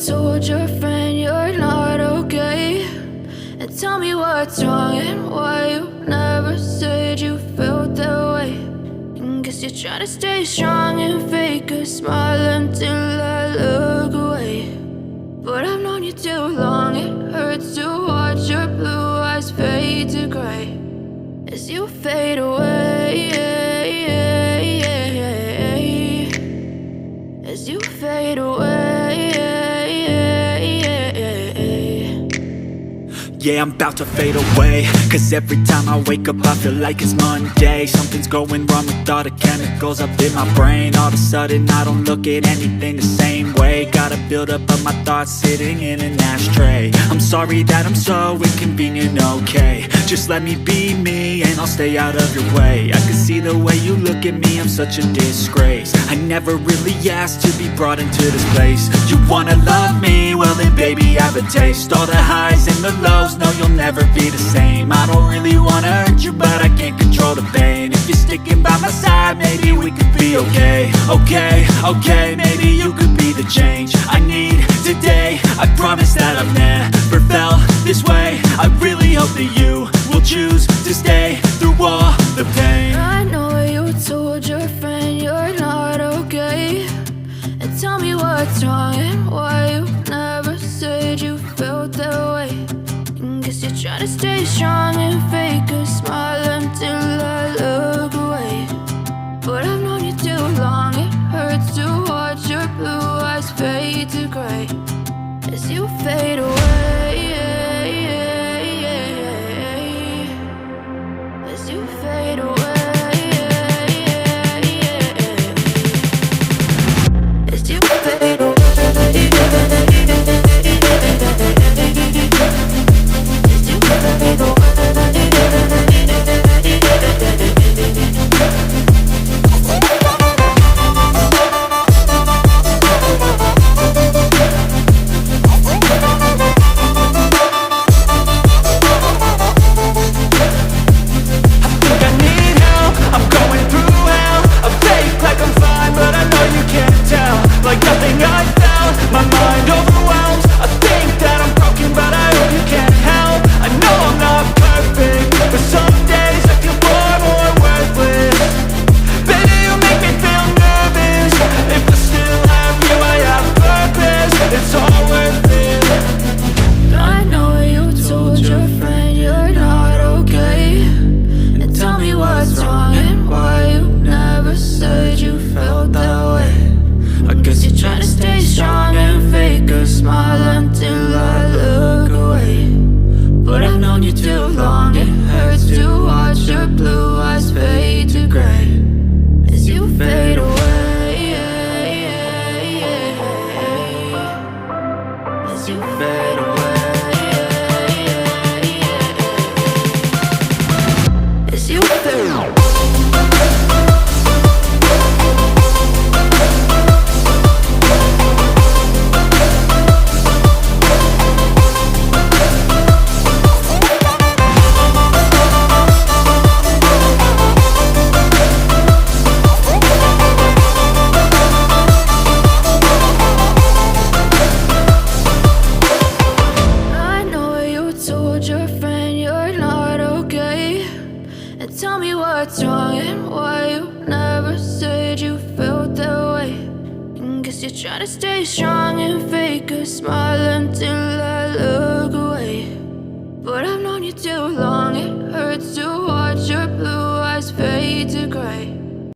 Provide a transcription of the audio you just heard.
told your friend you're not okay, and tell me what's wrong and why you never said you felt that way. And guess you're trying to stay strong and fake a smile until I look away. But I've known you too long, it hurts to watch your blue eyes fade to gray as you fade away, as you fade away. Yeah, I'm about to fade away, cause every time I wake up I feel like it's Monday. Something's going wrong with all the chemicals up in my brain. All of a sudden I don't look at anything the same way. Gotta build up of my thoughts sitting in an ashtray. I'm sorry that I'm so inconvenient, okay. Just let me be me and I'll stay out of your way. I can see the way you look at me, I'm such a disgrace. I never really asked to be brought into this place. You wanna love me? Well then baby I have a taste. All the highs and the lows, no you'll never be the same. I don't really wanna hurt you but I can't control the pain. If you're sticking by my side maybe we could be okay. Okay, maybe you could be the change I need today. I promise that I've never felt this way. I really hope that you will choose to stay through all the pain. I know you told your friend you're not okay, and tell me what's wrong and why you never said you felt that way. And guess you're trying to stay strong and fake a smile until I look away. But I've known you too long, it hurts to watch your blue eyes fade to gray as you fade away, as you fade away, as you fade away. Try to stay strong and fake a smile until I look away. But I've known you too long, it hurts to